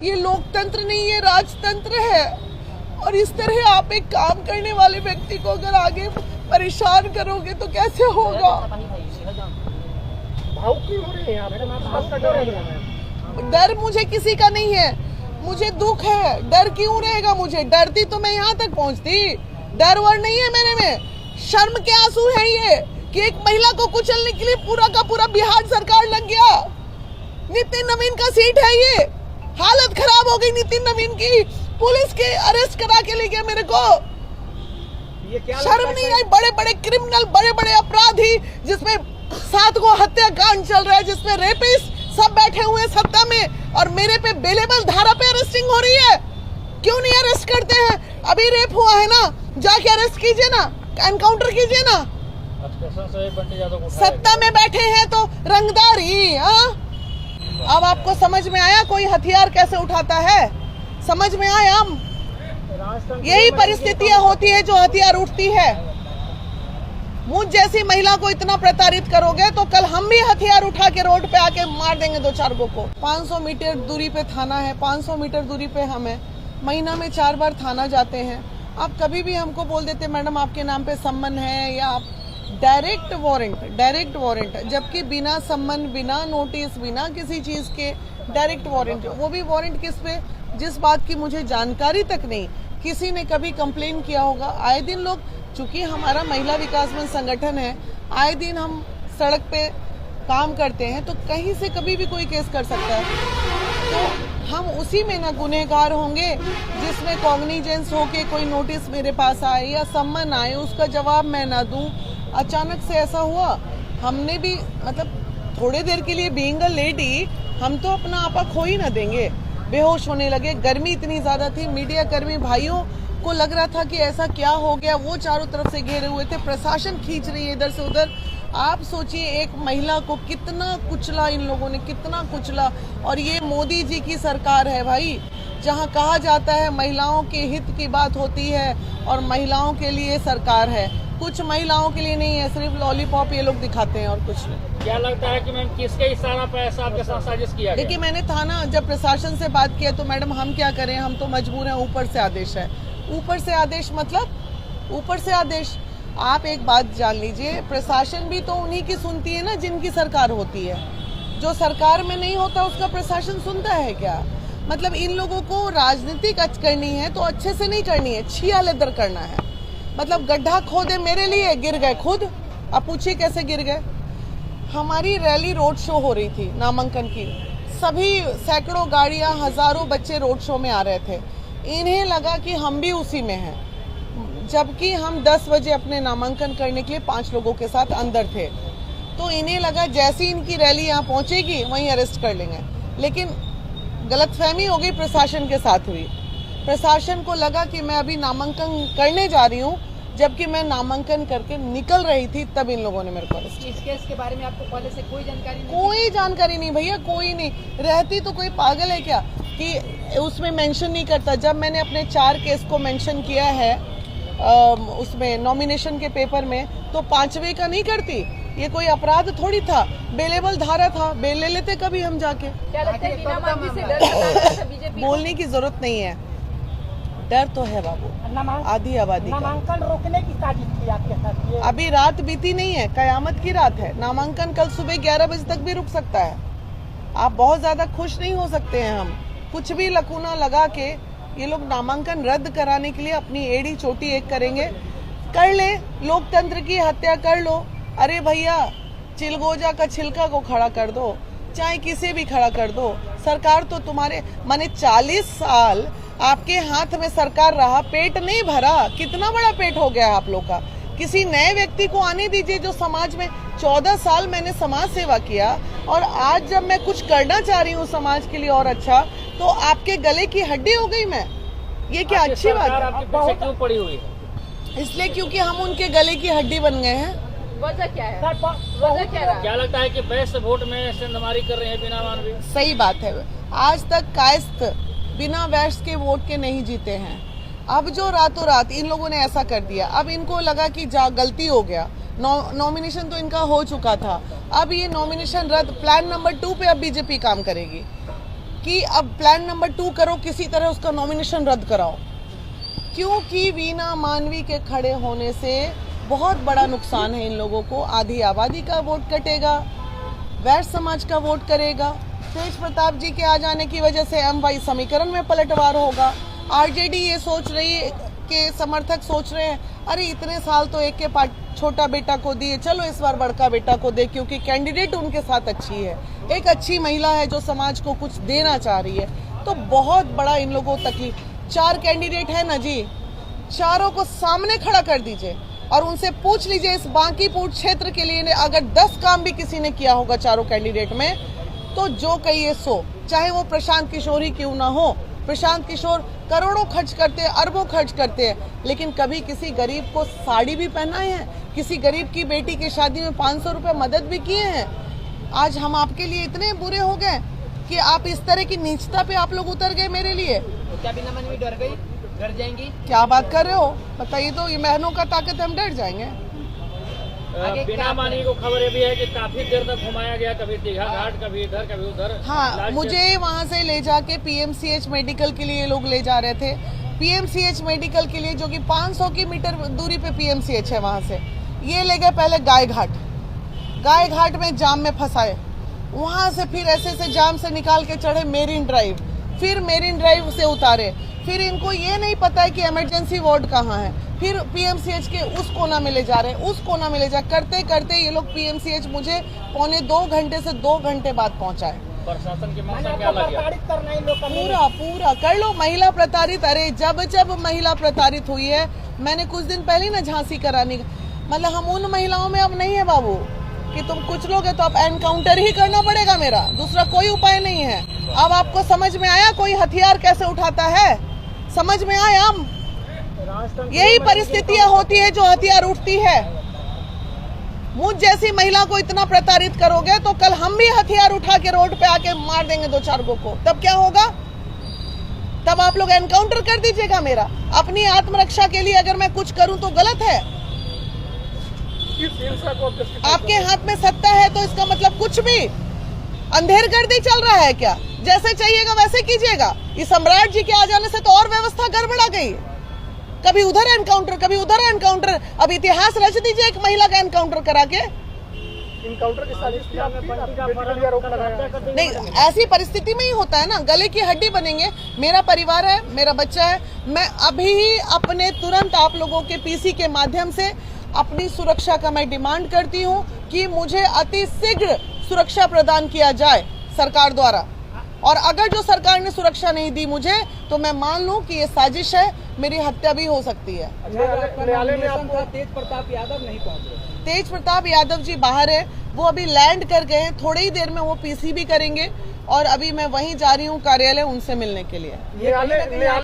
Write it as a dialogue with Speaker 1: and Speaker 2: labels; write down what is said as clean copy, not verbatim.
Speaker 1: ये लोकतंत्र नहीं, ये राजतंत्र है। और इस तरह आप एक काम करने वाले व्यक्ति को अगर आगे परेशान करोगे तो कैसे होगा। डर मुझे किसी का नहीं है, मुझे दुख है। डर क्यों रहेगा मुझे? डरती तो मैं यहाँ तक पहुँचती। डर वर नहीं है मेरे में, शर्म के आंसू है ये कि एक महिला को कुचलने के लिए पूरा का पूरा बिहार सरकार लग गया। नितिन नवीन का सीट है ये, हालत खराब हो गई नितिन नवीन की। पुलिस के अरेस्ट करा के ले गया मेरे को। ये क्या शर्म नहीं आई? बड़े बड़े क्रिमिनल, बड़े बड़े अपराधी, जिसमें 7 को हत्याकांड चल रहा है, जिसमें रेपिस्ट सब बैठे हुए सत्ता में, और मेरे पे बेलेबल धारा पे अरेस्टिंग हो रही है। क्यों नहीं अरेस्ट करते हैं? अभी रेप हुआ है ना, जाके अरेस्ट कीजिए ना, एनकाउंटर कीजिए ना। सत्ता में बैठे हैं तो रंगदारी। अब आपको समझ में आया कोई हथियार कैसे उठाता है? समझ में आया? यही परिस्थितियां होती है जो हथियार उठती है। मुझ जैसी महिला को इतना प्रताड़ित करोगे तो कल हम भी हथियार उठा के रोड पे आके मार देंगे 2-4 को। 500 मीटर दूरी पे थाना है, 500 मीटर दूरी पे हम है। महीना में 4 बार थाना जाते हैं। आप कभी भी हमको बोल देते मैडम आपके नाम पे सम्मन है, या आप डायरेक्ट वारंट, जबकि बिना सम्मन, बिना नोटिस, बिना किसी चीज के डायरेक्ट वारंट। वो भी वारंट किस पे? जिस बात की मुझे जानकारी तक नहीं। किसी ने कभी कंप्लेन किया होगा? आए दिन लोग, चूंकि हमारा महिला विकास मंच संगठन है, आए दिन हम सड़क पे काम करते हैं, तो कहीं से कभी भी कोई केस कर सकता है। तो हम उसी में ना गुनहगार होंगे जिसमें कॉग्निजेंस हो के कोई नोटिस मेरे पास आए या सम्मन आए, उसका जवाब मैं ना दूं। अचानक से ऐसा हुआ। हमने भी मतलब थोड़े देर के लिए बीइंग अ लेडी हम तो अपना आपा खो ही ना देंगे। बेहोश होने लगे, गर्मी इतनी ज्यादा थी। मीडिया कर्मी भाइयों को लग रहा था कि ऐसा क्या हो गया, वो चारों तरफ से घेरे हुए थे, प्रशासन खींच रही है इधर से उधर। आप सोचिए एक महिला को कितना कुचला इन लोगों ने, कितना कुचला। और ये मोदी जी की सरकार है भाई, जहां कहा जाता है महिलाओं के हित की बात होती है और महिलाओं के लिए सरकार है। कुछ महिलाओं के लिए नहीं है, सिर्फ लॉलीपॉप ये लोग दिखाते हैं और कुछ नहीं।
Speaker 2: क्या लगता है कि मैम किसके इशारा पर ऐसा आपके साथ साजिश किया गया?
Speaker 1: देखिए मैंने था ना, जब प्रशासन से बात किया तो मैडम हम क्या करें, हम तो मजबूर हैं। ऊपर से आदेश है। ऊपर से आदेश मतलब ऊपर से आदेश। आप एक बात जान लीजिए, प्रशासन भी तो उन्हीं की सुनती है ना जिनकी सरकार होती है। जो सरकार में नहीं होता उसका प्रशासन सुनता है क्या? मतलब इन लोगों को राजनीतिक करनी है तो अच्छे से नहीं करनी है, छिया लेदर करना है। मतलब गड्ढा खोदे मेरे लिए, गिर गए खुद। अब पूछिए कैसे गिर गए। हमारी रैली रोड शो हो रही थी नामांकन की, सभी सैकड़ों गाड़ियां, हजारों बच्चे रोड शो में आ रहे थे। इन्हें लगा कि हम भी उसी में हैं, जबकि हम 10 बजे अपने नामांकन करने के लिए 5 लोगों के साथ अंदर थे। तो इन्हें लगा जैसे इनकी रैली यहाँ पहुंचेगी वहीं अरेस्ट कर लेंगे। लेकिन गलतफहमी हो गई, प्रशासन के साथ हुई। प्रशासन को लगा कि मैं अभी नामांकन करने जा रही हूँ, जबकि मैं नामांकन करके निकल रही थी, तब इन लोगों ने मेरे को अरेस्ट किया।
Speaker 3: इस केस के बारे में आपको पहले से कोई जानकारी नहीं?
Speaker 1: कोई जानकारी नहीं भैया, कोई नहीं। रहती तो कोई पागल है क्या कि उसमें मेंशन नहीं करता। जब मैंने अपने 4 केस को मेंशन किया है उसमें नॉमिनेशन के पेपर में, तो 5वें का नहीं करती। ये कोई अपराध थोड़ी था, बेलेबल धारा था, बेल ले लेते कभी हम जाके।
Speaker 3: क्या लगता है बिना मांगी से डर सता रहा था बीजेपी?
Speaker 1: बोलने की जरूरत नहीं है, डर तो है बाबू। आधी आबादी
Speaker 3: नामांकन रोकने की साजिश थी आपके साथ?
Speaker 1: अभी रात बीती नहीं है, कयामत की रात है। नामांकन कल सुबह 11 बजे तक भी रुक सकता है। आप बहुत ज्यादा खुश नहीं हो सकते हैं। हम कुछ भी लकूना लगा के ये लोग नामांकन रद्द कराने के लिए अपनी एड़ी चोटी एक करेंगे। कर ले, लोकतंत्र की हत्या कर लो। अरे भैया, चिलगोजा का छिलका को खड़ा कर दो, चाहे किसे भी खड़ा कर दो। सरकार तो तुम्हारे माने 40 साल आपके हाथ में सरकार रहा, पेट नहीं भरा। कितना बड़ा पेट हो गया आप लोग का। किसी नए व्यक्ति को आने दीजिए जो समाज में 14 साल मैंने समाज सेवा किया, और आज जब मैं कुछ करना चाह रही हूँ समाज के लिए और अच्छा, तो आपके गले की हड्डी हो गई मैं। ये क्या अच्छी बात है?
Speaker 2: आपके पीछे क्यों पड़ी हुई है?
Speaker 1: इसलिए क्योंकि हम उनके गले की हड्डी बन गए हैं।
Speaker 3: वजह क्या है? वजह क्या रहा?
Speaker 2: क्या लगता है कि बेस्ट वोट में सेंधमारी कर रहे हैं बिना मानवी?
Speaker 1: सही बात है। आज तक कायस्थ बिना वैश्य के वोट के नहीं जीते हैं। अब जो रातों रात इन लोगों ने ऐसा कर दिया, अब इनको लगा कि गलती हो गया। नॉमिनेशन तो इनका हो चुका था, अब ये नॉमिनेशन रद्द। प्लान नंबर 2 पे अब बीजेपी काम करेगी। कि अब प्लान नंबर 2 करो, किसी तरह उसका नॉमिनेशन रद्द कराओ, क्योंकि वीना मानवी के खड़े होने से बहुत बड़ा नुकसान है इन लोगों को। आधी आबादी का वोट कटेगा, वैश्य समाज का वोट करेगा, तेज प्रताप जी के आ जाने की वजह से MY समीकरण में पलटवार होगा। RJD ये सोच रही है के समर्थक सोच रहे हैं अरे इतने साल तो एक के छोटा बेटा को दिए, चलो इस बार बड़का बेटा को दे, क्योंकि कैंडिडेट उनके साथ अच्छी है, एक अच्छी महिला है जो समाज को कुछ देना चाह रही है। तो बहुत बड़ा इन लोगों को तकलीफ। 4 कैंडिडेट है ना जी, चारों को सामने खड़ा कर दीजिए और उनसे पूछ लीजिए इस बांकीपुर क्षेत्र के लिए अगर 10 काम भी किसी ने किया होगा चारों कैंडिडेट में, तो जो कहिए सो, चाहे वो प्रशांत किशोर ही क्यों ना हो। प्रशांत किशोर करोड़ों खर्च करते हैं, अरबों खर्च करते हैं, लेकिन कभी किसी गरीब को साड़ी भी पहनाए हैं, किसी गरीब की बेटी की शादी में 500 रुपए मदद भी किए हैं। आज हम आपके लिए इतने बुरे हो गए कि आप इस तरह की नीचता पे आप लोग उतर गए मेरे लिए।
Speaker 3: तो क्या बिना मानवी डर गई, डर जाएंगी?
Speaker 1: क्या बात कर रहे हो, बताइए तो। ये बहनों का ताकत, हम डर जाएंगे।
Speaker 2: बिना मानवी को खबर ये भी है कि काफी देर तक घुमाया गया, कभी दीघा घाट, कभी इधर कभी उधर।
Speaker 1: हाँ, मुझे वहाँ से ले जाके PMCH मेडिकल के लिए लोग ले जा रहे थे। PMCH मेडिकल के लिए, जो कि 500 की मीटर दूरी पे PMCH है, वहाँ से ये ले गए पहले गाय घाट में जाम में फंसाए, वहाँ से फिर ऐसे जाम से निकाल के चढ़े मेरीन ड्राइव, फिर मेरीन ड्राइव से उतारे, फिर इनको ये नहीं पता है कि इमरजेंसी वार्ड कहाँ है, फिर PMCH के उस कोना में ले जा रहे हैं, उस कोना में ले जा करते करते ये लोग PMCH मुझे 1.25 घंटे से 2 घंटे बाद पहुंचाए।
Speaker 2: प्रशासन की मांग क्या लगी?
Speaker 1: पूरा कर लो। महिला प्रताड़ित, अरे जब महिला प्रताड़ित हुई है, मैंने कुछ दिन पहले ना झांसी कराने का, मतलब हम उन महिलाओं में अब नहीं है बाबू कि तुम कुछ लोग है तो अब एनकाउंटर ही करना पड़ेगा, मेरा दूसरा कोई उपाय नहीं है। अब आपको समझ में आया कोई हथियार कैसे उठाता है, समझ में आया? यही परिस्थितियां होती है जो हथियार उठती है। मुझ जैसी महिला को इतना प्रताड़ित करोगे तो कल हम भी हथियार उठा के रोड पे आके मार देंगे 2-4 को, तब क्या होगा? तब आप लोग एनकाउंटर कर दीजिएगा मेरा। अपनी आत्मरक्षा के लिए अगर मैं कुछ करूं तो गलत है। आपके हाथ में सत्ता है तो इसका मतलब कुछ भी अंधेरगर्दी चल रहा है क्या? जैसे चाहिएगा वैसे कीजिएगा। ये सम्राट जी के आ जाने से तो और व्यवस्था गड़बड़ा गई, कभी उधर एनकाउंटर, कभी उधर एनकाउंटर। अब इतिहास रच दीजिए एक महिला का एनकाउंटर करा के।
Speaker 4: इनकाउंटर की साजिश थी आपकी?
Speaker 1: नहीं, ऐसी परिस्थिति में ही होता है ना, गले की हड्डी बनेंगे। मेरा परिवार है, मेरा बच्चा है, मैं अभी ही अपने तुरंत आप लोगों के PC के माध्यम से अपनी सुरक्षा का मैं डिमांड करती हूँ कि मुझे अति शीघ्र सुरक्षा प्रदान किया जाए सरकार द्वारा। और अगर जो सरकार ने सुरक्षा नहीं दी मुझे, तो मैं मान लूं कि ये साजिश है, मेरी हत्या भी हो सकती है।
Speaker 4: न्यायालय में आपको
Speaker 3: तेज प्रताप यादव नहीं पहुंचे।
Speaker 1: तेज प्रताप यादव जी बाहर है, वो अभी लैंड कर गए हैं, थोड़ी ही देर में वो PC भी करेंगे और अभी मैं वहीं जा रही हूँ कार्यालय उनसे मिलने के लिए।